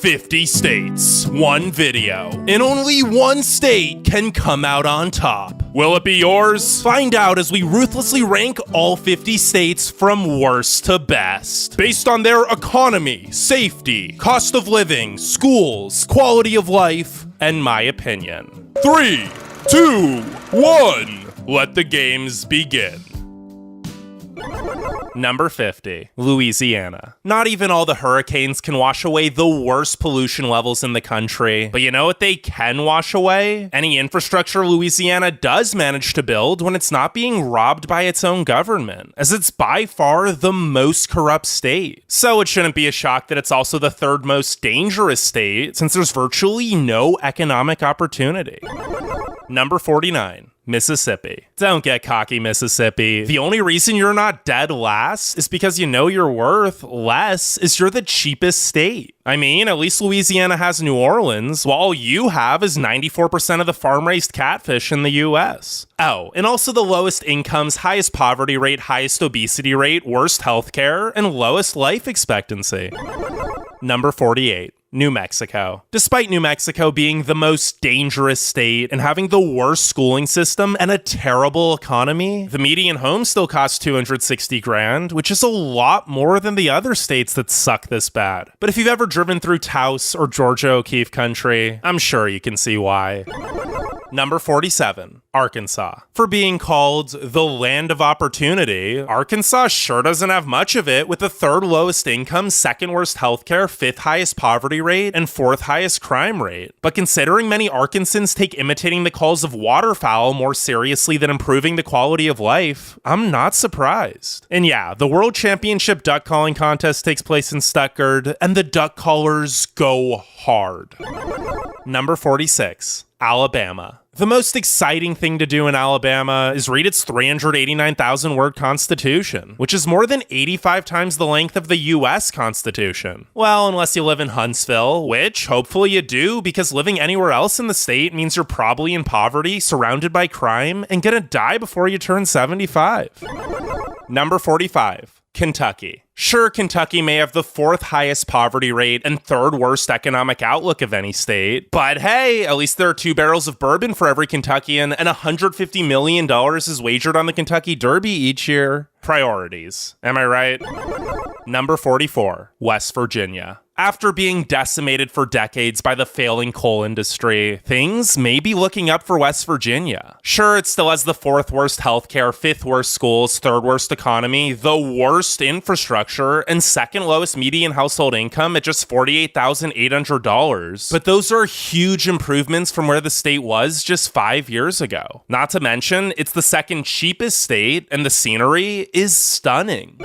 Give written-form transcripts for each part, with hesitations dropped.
50 states, one video, and only one state can come out on top. Will it be yours? Find out as we ruthlessly rank all 50 states from worst to best, based on their economy, safety, cost of living, schools, quality of life, and my opinion. 3, 2, 1, let the games begin. Number 50, Louisiana. Not even all the hurricanes can wash away the worst pollution levels in the country, but you know what they can wash away? Any infrastructure Louisiana does manage to build when it's not being robbed by its own government, as it's by far the most corrupt state. So it shouldn't be a shock that it's also the third most dangerous state, since there's virtually no economic opportunity. Number 49. Mississippi. Don't get cocky, Mississippi. The only reason you're not dead last is because you know your worth less is you're the cheapest state. I mean, at least Louisiana has New Orleans, while all you have is 94% of the farm-raised catfish in the US. Oh, and also the lowest incomes, highest poverty rate, highest obesity rate, worst healthcare, and lowest life expectancy. Number 48. New Mexico. Despite New Mexico being the most dangerous state and having the worst schooling system and a terrible economy, the median home still costs $260,000, which is a lot more than the other states that suck this bad. But if you've ever driven through Taos or Georgia O'Keeffe country, I'm sure you can see why. Number 47, Arkansas. For being called the land of opportunity, Arkansas sure doesn't have much of it, with the third lowest income, second worst healthcare, fifth highest poverty rate, and fourth highest crime rate. But considering many Arkansans take imitating the calls of waterfowl more seriously than improving the quality of life, I'm not surprised. And yeah, the World Championship duck calling contest takes place in Stuttgart, and the duck callers go hard. Number 46, Alabama. The most exciting thing to do in Alabama is read its 389,000-word constitution, which is more than 85 times the length of the US Constitution. Well, unless you live in Huntsville, which hopefully you do, because living anywhere else in the state means you're probably in poverty, surrounded by crime, and gonna die before you turn 75. Number 45, Kentucky. Sure, Kentucky may have the fourth highest poverty rate and third worst economic outlook of any state, but hey, at least there are 2 barrels of bourbon for every Kentuckian, and $150 million is wagered on the Kentucky Derby each year. Priorities, am I right? Number 44, West Virginia. After being decimated for decades by the failing coal industry, things may be looking up for West Virginia. Sure, it still has the fourth worst healthcare, fifth worst schools, third worst economy, the worst infrastructure, and second lowest median household income at just $48,800. But those are huge improvements from where the state was just 5 years ago. Not to mention, it's the second cheapest state, and the scenery is stunning.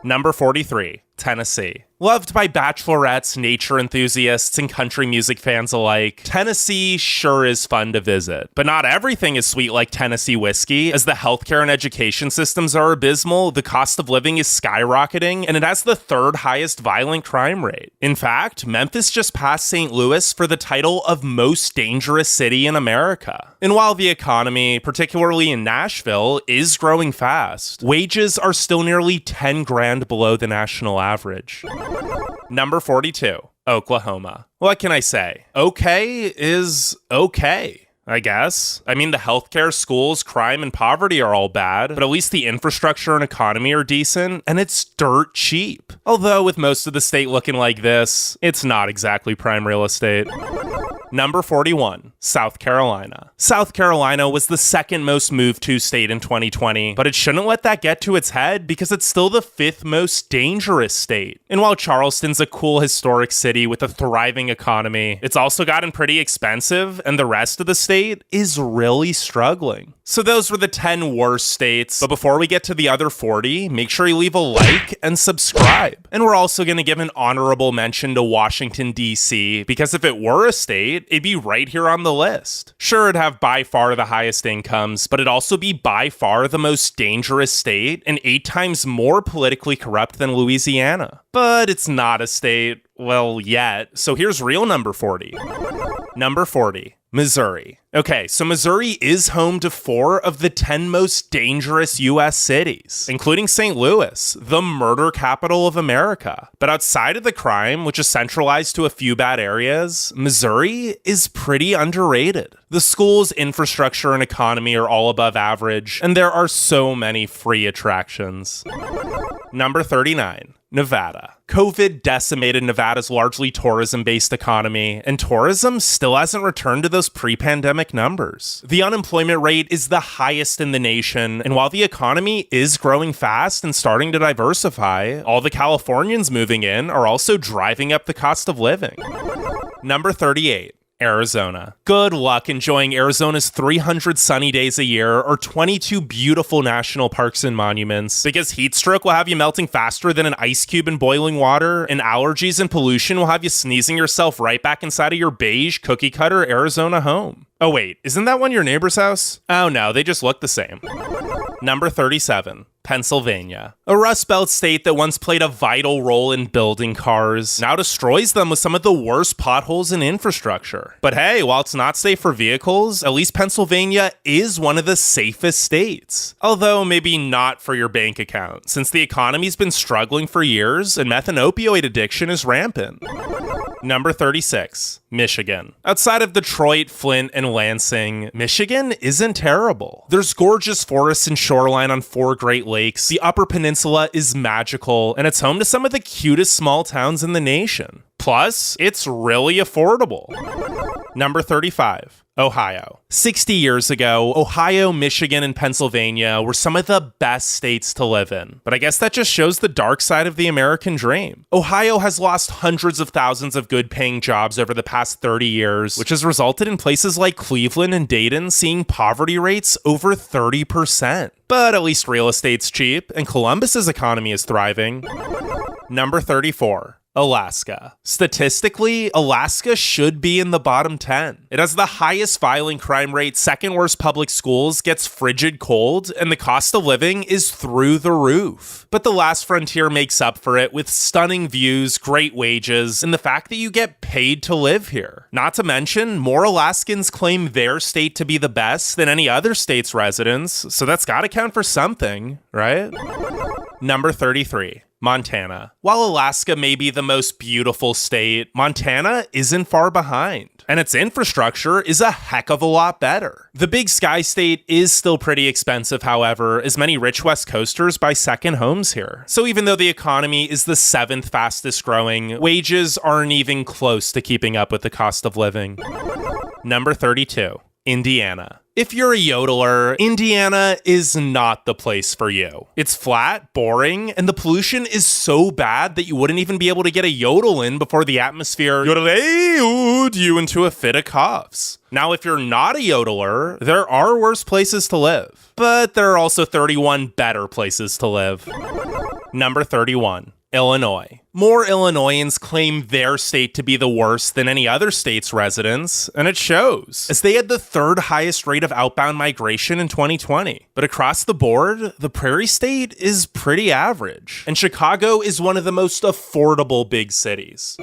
Number 43, Tennessee. Loved by bachelorettes, nature enthusiasts, and country music fans alike, Tennessee sure is fun to visit. But not everything is sweet like Tennessee whiskey, as the healthcare and education systems are abysmal, the cost of living is skyrocketing, and it has the third highest violent crime rate. In fact, Memphis just passed St. Louis for the title of most dangerous city in America. And while the economy, particularly in Nashville, is growing fast, wages are still nearly $10,000 below the national average. Number 42, Oklahoma. What can I say? Okay is okay, I guess. I mean, the healthcare, schools, crime, and poverty are all bad, but at least the infrastructure and economy are decent, and it's dirt cheap. Although with most of the state looking like this, it's not exactly prime real estate. Number 41, South Carolina. South Carolina was the second most moved to state in 2020, but it shouldn't let that get to its head because it's still the fifth most dangerous state. And while Charleston's a cool historic city with a thriving economy, it's also gotten pretty expensive, and the rest of the state is really struggling. So those were the 10 worst states, but before we get to the other 40, make sure you leave a like and subscribe. And we're also going to give an honorable mention to Washington, D.C., because if it were a state, it'd be right here on the list. Sure, it'd have by far the highest incomes, but it'd also be by far the most dangerous state and 8 times more politically corrupt than Louisiana. But it's not a state, well, yet, so here's real number 40. Number 40, Missouri. Okay, so Missouri is home to 4 of the 10 most dangerous U.S. cities, including St. Louis, the murder capital of America. But outside of the crime, which is centralized to a few bad areas, Missouri is pretty underrated. The schools, infrastructure, and economy are all above average, and there are so many free attractions. Number 39. Nevada. COVID decimated Nevada's largely tourism-based economy, and tourism still hasn't returned to those pre-pandemic numbers. The unemployment rate is the highest in the nation, and while the economy is growing fast and starting to diversify, all the Californians moving in are also driving up the cost of living. Number 38. Arizona. Good luck enjoying Arizona's 300 sunny days a year or 22 beautiful national parks and monuments, because heat stroke will have you melting faster than an ice cube in boiling water, and allergies and pollution will have you sneezing yourself right back inside of your beige cookie-cutter Arizona home. Oh wait, isn't that one your neighbor's house? Oh no, they just look the same. Number 37. Pennsylvania. A Rust Belt state that once played a vital role in building cars, now destroys them with some of the worst potholes in infrastructure. But hey, while it's not safe for vehicles, at least Pennsylvania is one of the safest states. Although maybe not for your bank account, since the economy's been struggling for years and meth and opioid addiction is rampant. Number 36. Michigan. Outside of Detroit, Flint, and Lansing, Michigan isn't terrible. There's gorgeous forests and shoreline on 4 Great Lakes, the Upper Peninsula is magical, and it's home to some of the cutest small towns in the nation. Plus, it's really affordable. Number 35. Ohio. 60 years ago, Ohio, Michigan, and Pennsylvania were some of the best states to live in. But I guess that just shows the dark side of the American dream. Ohio has lost hundreds of thousands of good-paying jobs over the past 30 years, which has resulted in places like Cleveland and Dayton seeing poverty rates over 30%. But at least real estate's cheap, and Columbus's economy is thriving. Number 34. Alaska. Statistically, Alaska should be in the bottom 10. It has the highest violent crime rate, second worst public schools, gets frigid cold, and the cost of living is through the roof. But the last frontier makes up for it with stunning views, great wages, and the fact that you get paid to live here. Not to mention, more Alaskans claim their state to be the best than any other state's residents, so that's gotta count for something, right? Number 33. Montana. While Alaska may be the most beautiful state, Montana isn't far behind, and its infrastructure is a heck of a lot better. The Big Sky State is still pretty expensive, however, as many rich West Coasters buy second homes here. So even though the economy is the 7th fastest growing, wages aren't even close to keeping up with the cost of living. Number 32. Indiana. If you're a yodeler, Indiana is not the place for you. It's flat, boring, and the pollution is so bad that you wouldn't even be able to get a yodel in before the atmosphere yodeled you into a fit of coughs. Now, if you're not a yodeler, there are worse places to live, but there are also 31 better places to live. Number 31. Illinois. More Illinoisans claim their state to be the worst than any other state's residents, and it shows, as they had the 3rd highest rate of outbound migration in 2020. But across the board, the Prairie State is pretty average, and Chicago is one of the most affordable big cities.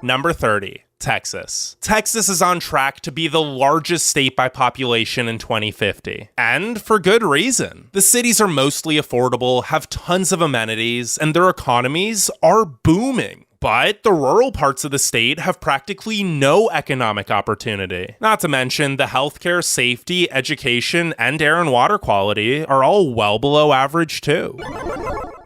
Number 30. Texas. Texas is on track to be the largest state by population in 2050. And for good reason. The cities are mostly affordable, have tons of amenities, and their economies are booming. But the rural parts of the state have practically no economic opportunity. Not to mention, the healthcare, safety, education, and air and water quality are all well below average too.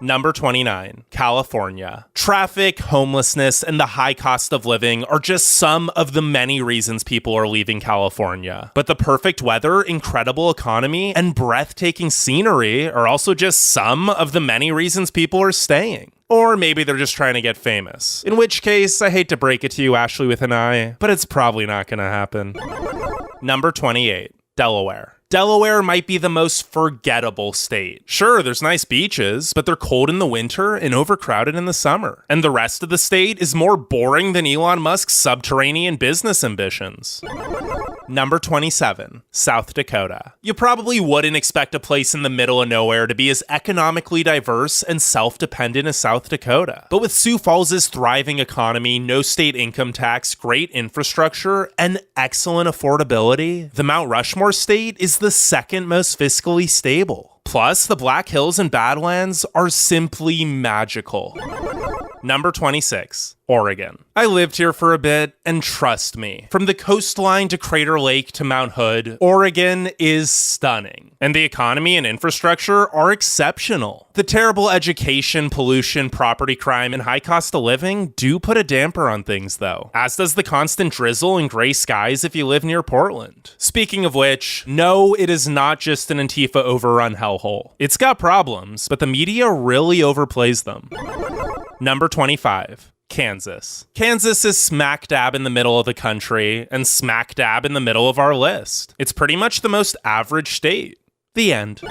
Number 29, California. Traffic, homelessness, and the high cost of living are just some of the many reasons people are leaving California. But the perfect weather, incredible economy, and breathtaking scenery are also just some of the many reasons people are staying. Or maybe they're just trying to get famous. In which case, I hate to break it to you, Ashley with an I, but it's probably not gonna happen. Number 28. Delaware. Delaware might be the most forgettable state. Sure, there's nice beaches, but they're cold in the winter and overcrowded in the summer. And the rest of the state is more boring than Elon Musk's subterranean business ambitions. Number 27, South Dakota. You probably wouldn't expect a place in the middle of nowhere to be as economically diverse and self-dependent as South Dakota. But with Sioux Falls' thriving economy, no state income tax, great infrastructure, and excellent affordability, the Mount Rushmore state is the second most fiscally stable. Plus, the Black Hills and Badlands are simply magical. Number 26, Oregon. I lived here for a bit, and trust me, from the coastline to Crater Lake to Mount Hood, Oregon is stunning. And the economy and infrastructure are exceptional. The terrible education, pollution, property crime, and high cost of living do put a damper on things, though. As does the constant drizzle and gray skies if you live near Portland. Speaking of which, no, it is not just an Antifa overrun hellhole. It's got problems, but the media really overplays them. Number 25, Kansas. Kansas is smack dab in the middle of the country and smack dab in the middle of our list. It's pretty much the most average state. The end.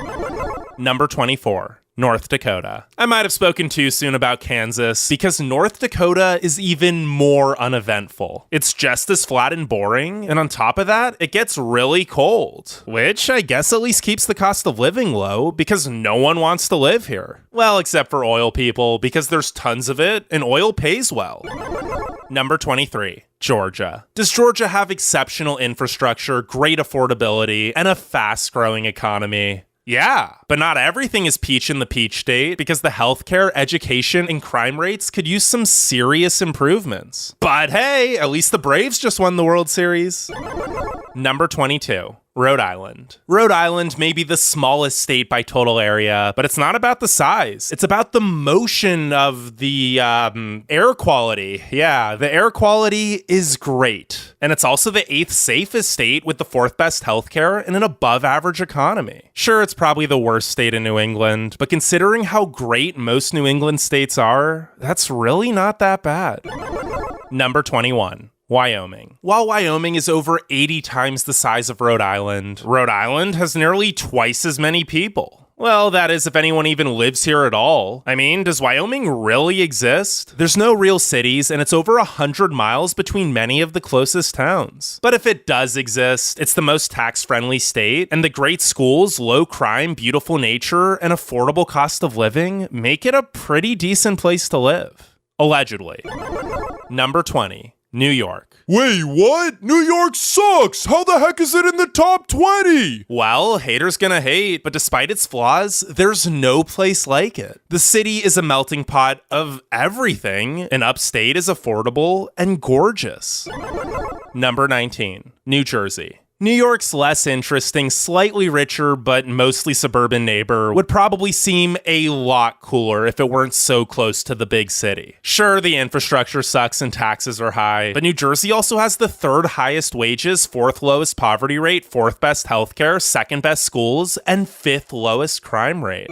Number 24, North Dakota. I might have spoken too soon about Kansas because North Dakota is even more uneventful. It's just as flat and boring, and on top of that, it gets really cold, which I guess at least keeps the cost of living low because no one wants to live here. Well, except for oil people, because there's tons of it and oil pays well. Number 23, Georgia. Does Georgia have exceptional infrastructure, great affordability, and a fast-growing economy? Yeah, but not everything is peach in the peach state because the healthcare, education, and crime rates could use some serious improvements. But hey, at least the Braves just won the World Series. Number 22, Rhode Island. Rhode Island may be the smallest state by total area, but it's not about the size. It's about the motion of the air quality. Yeah, the air quality is great. And it's also the 8th safest state with the 4th best healthcare and an above average economy. Sure, it's probably the worst state in New England, but considering how great most New England states are, that's really not that bad. Number 21. Wyoming. While Wyoming is over 80 times the size of Rhode Island has nearly twice as many people. Well, that is if anyone even lives here at all. I mean, does Wyoming really exist? There's no real cities, and it's over 100 miles between many of the closest towns. But if it does exist, it's the most tax-friendly state, and the great schools, low crime, beautiful nature, and affordable cost of living make it a pretty decent place to live. Allegedly. Number 20. New York. Wait, what? New York sucks! How the heck is it in the top 20? Well, haters gonna hate, but despite its flaws, there's no place like it. The city is a melting pot of everything, and upstate is affordable and gorgeous. Number 19, New Jersey. New York's less interesting, slightly richer, but mostly suburban neighbor would probably seem a lot cooler if it weren't so close to the big city. Sure, the infrastructure sucks and taxes are high, but New Jersey also has the 3rd highest wages, 4th lowest poverty rate, 4th best healthcare, 2nd best schools, and 5th lowest crime rate.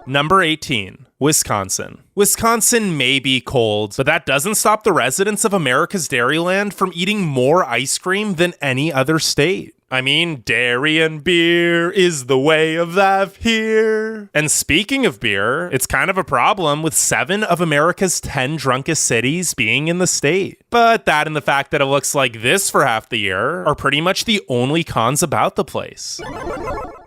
Number 18. Wisconsin. Wisconsin may be cold, but that doesn't stop the residents of America's Dairyland from eating more ice cream than any other state. I mean, dairy and beer is the way of life here. And speaking of beer, it's kind of a problem with 7 of America's 10 drunkest cities being in the state. But that and the fact that it looks like this for half the year are pretty much the only cons about the place.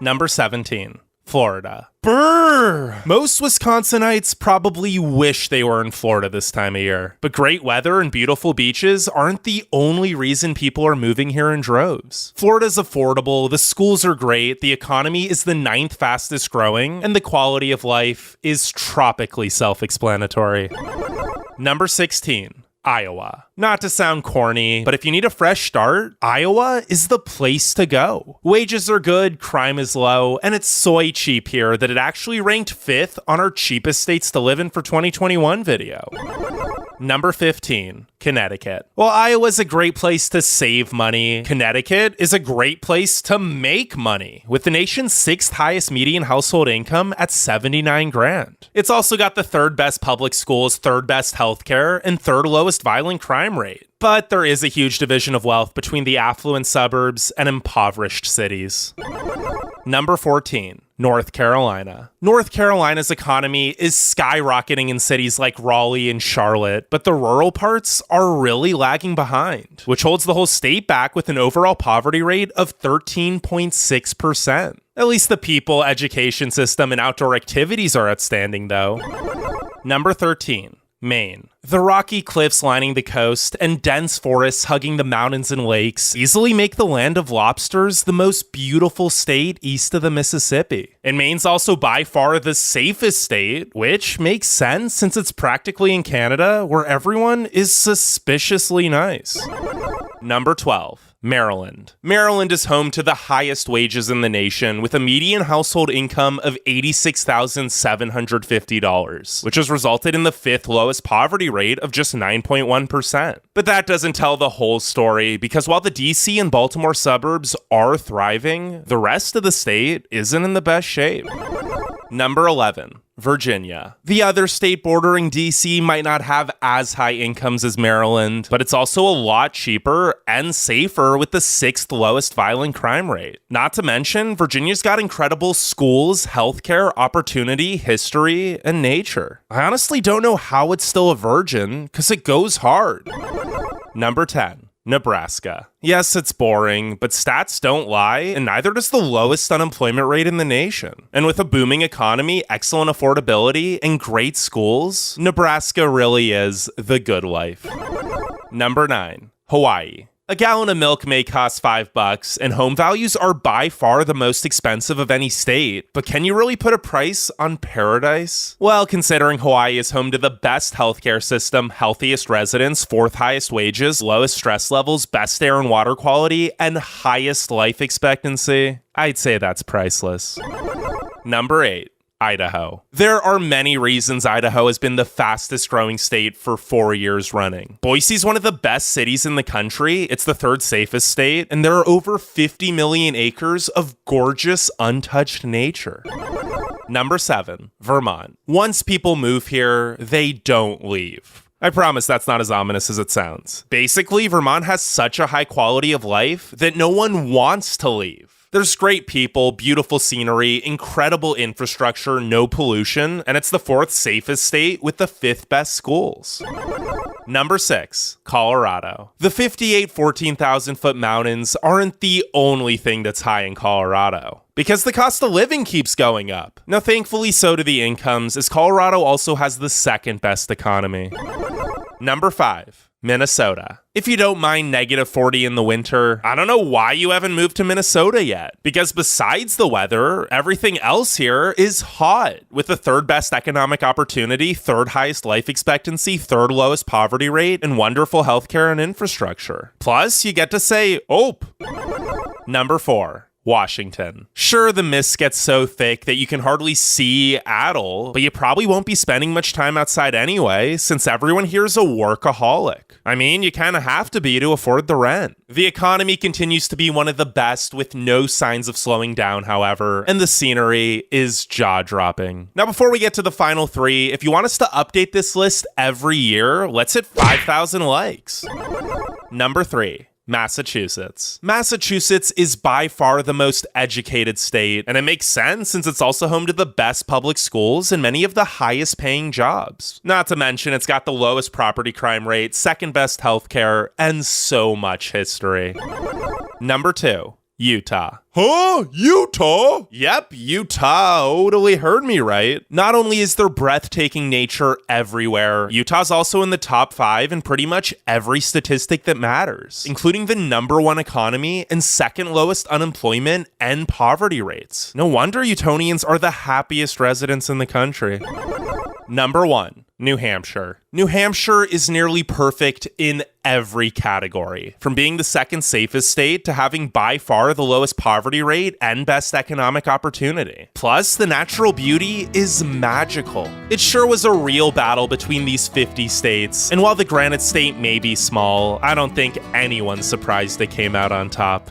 Number 17. Florida. Brr! Most Wisconsinites probably wish they were in Florida this time of year. But great weather and beautiful beaches aren't the only reason people are moving here in droves. Florida's affordable, the schools are great, the economy is the 9th fastest growing, and the quality of life is tropically self-explanatory. Number 16. Iowa. Not to sound corny, but if you need a fresh start, Iowa is the place to go. Wages are good, crime is low, and it's soy cheap here that it actually ranked 5th on our cheapest states to live in for 2021 video. Number 15, Connecticut. While Iowa's a great place to save money, Connecticut is a great place to make money, with the nation's 6th highest median household income at $79,000. It's also got the 3rd best public schools, 3rd best healthcare, and 3rd lowest violent crime rate. But there is a huge division of wealth between the affluent suburbs and impoverished cities. Number 14, North Carolina. North Carolina's economy is skyrocketing in cities like Raleigh and Charlotte, but the rural parts are really lagging behind, which holds the whole state back with an overall poverty rate of 13.6%. At least the people, education system, and outdoor activities are outstanding, though. Number 13, Maine. The rocky cliffs lining the coast and dense forests hugging the mountains and lakes easily make the land of lobsters the most beautiful state east of the Mississippi. And Maine's also by far the safest state, which makes sense since it's practically in Canada, where everyone is suspiciously nice. Number 12. Maryland. Maryland is home to the highest wages in the nation, with a median household income of $86,750, which has resulted in the 5th lowest poverty rate of just 9.1%. But that doesn't tell the whole story, because while the DC and Baltimore suburbs are thriving, the rest of the state isn't in the best shape. Number 11. Virginia. The other state bordering DC might not have as high incomes as Maryland, but it's also a lot cheaper and safer with the 6th lowest violent crime rate. Not to mention, Virginia's got incredible schools, healthcare, opportunity, history, and nature. I honestly don't know how it's still a virgin, because it goes hard. Number 10. Nebraska. Yes, it's boring, but stats don't lie, and neither does the lowest unemployment rate in the nation. And with a booming economy, excellent affordability, and great schools, Nebraska really is the good life. Number 9. Hawaii. A gallon of milk may cost $5, and home values are by far the most expensive of any state, but can you really put a price on paradise? Well, considering Hawaii is home to the best healthcare system, healthiest residents, 4th highest wages, lowest stress levels, best air and water quality, and highest life expectancy, I'd say that's priceless. Number 8. Idaho. There are many reasons Idaho has been the fastest growing state for 4 years running. Boise's one of the best cities in the country, it's the 3rd safest state, and there are over 50 million acres of gorgeous, untouched nature. Number 7, Vermont. Once people move here, they don't leave. I promise that's not as ominous as it sounds. Basically, Vermont has such a high quality of life that no one wants to leave. There's great people, beautiful scenery, incredible infrastructure, no pollution, and it's the 4th safest state with the 5th best schools. Number 6, Colorado. The 58 14,000-foot mountains aren't the only thing that's high in Colorado, because the cost of living keeps going up. Now, thankfully, so do the incomes, as Colorado also has the 2nd best economy. Number 5. Minnesota. If you don't mind -40 in the winter, I don't know why you haven't moved to Minnesota yet. Because besides the weather, everything else here is hot, with the 3rd best economic opportunity, 3rd highest life expectancy, 3rd lowest poverty rate, and wonderful healthcare and infrastructure. Plus, you get to say, "Ope." Number 4. Washington. Sure, the mist gets so thick that you can hardly see at all, but you probably won't be spending much time outside anyway, since everyone here is a workaholic. I mean, you kind of have to be to afford the rent. The economy continues to be one of the best, with no signs of slowing down, however, and the scenery is jaw-dropping. Now, before we get to the final 3, if you want us to update this list every year, let's hit 5,000 likes. Number 3. Massachusetts. Massachusetts is by far the most educated state, and it makes sense since it's also home to the best public schools and many of the highest paying jobs. Not to mention, it's got the lowest property crime rate, 2nd best healthcare, and so much history. Number 2. Utah. Huh? Utah? Yep, Utah totally heard me right. Not only is there breathtaking nature everywhere, Utah's also in the top 5 in pretty much every statistic that matters, including the number 1 economy and 2nd lowest unemployment and poverty rates. No wonder Utonians are the happiest residents in the country. Number 1. New Hampshire. New Hampshire is nearly perfect in every category, from being the 2nd safest state to having by far the lowest poverty rate and best economic opportunity. Plus, the natural beauty is magical. It sure was a real battle between these 50 states, and while the Granite State may be small, I don't think anyone's surprised it came out on top.